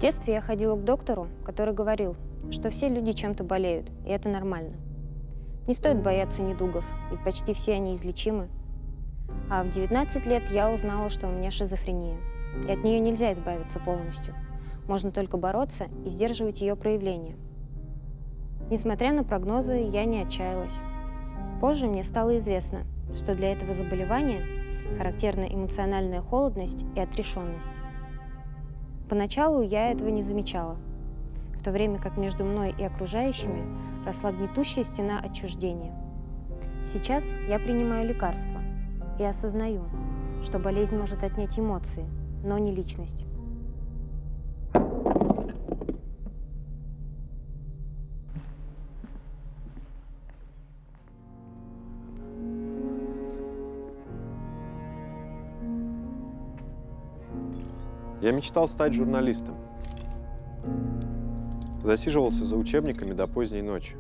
детстве я ходила к доктору, который говорил, что все люди чем-то болеют, и это нормально. Не стоит бояться недугов, ведь почти все они излечимы. А в 19 лет я узнала, что у меня шизофрения, и от нее нельзя избавиться полностью. Можно только бороться и сдерживать ее проявления. Несмотря на прогнозы, я не отчаялась. Позже мне стало известно, что для этого заболевания характерна эмоциональная холодность и отрешенность. Поначалу я этого не замечала, в то время как между мной и окружающими росла гнетущая стена отчуждения. Сейчас я принимаю лекарства и осознаю, что болезнь может отнять эмоции, но не личность. Я мечтал стать журналистом. Засиживался за учебниками до поздней ночи.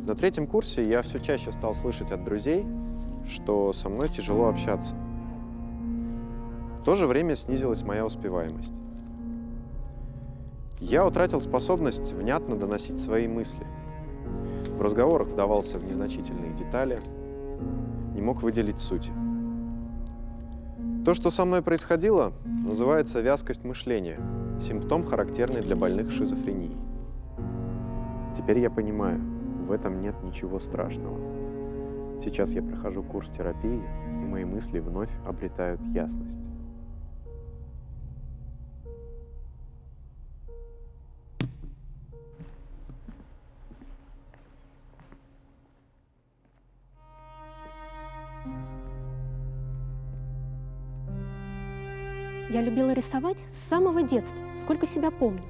На третьем курсе я все чаще стал слышать от друзей, что со мной тяжело общаться. В то же время снизилась моя успеваемость. Я утратил способность внятно доносить свои мысли. В разговорах вдавался в незначительные детали, не мог выделить сути. То, что со мной происходило, называется вязкость мышления, симптом, характерный для больных шизофренией. Теперь я понимаю, в этом нет ничего страшного. Сейчас я прохожу курс терапии, и мои мысли вновь обретают ясность. Я любила рисовать с самого детства, сколько себя помню.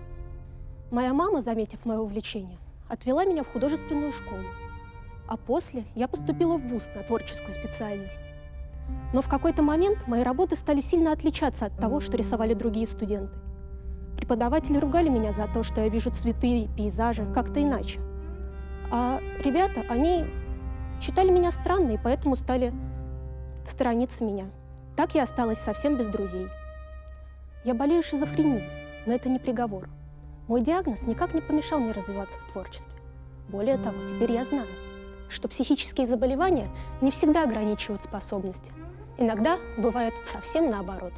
Моя мама, заметив мое увлечение, отвела меня в художественную школу. А после я поступила в вуз на творческую специальность. Но в какой-то момент мои работы стали сильно отличаться от того, что рисовали другие студенты. Преподаватели ругали меня за то, что я вижу цветы и пейзажи как-то иначе. А ребята, они считали меня странной, и поэтому стали сторониться меня. Так я осталась совсем без друзей. Я болею шизофренией, но это не приговор. Мой диагноз никак не помешал мне развиваться в творчестве. Более того, теперь я знаю, что психические заболевания не всегда ограничивают способности. Иногда бывает совсем наоборот.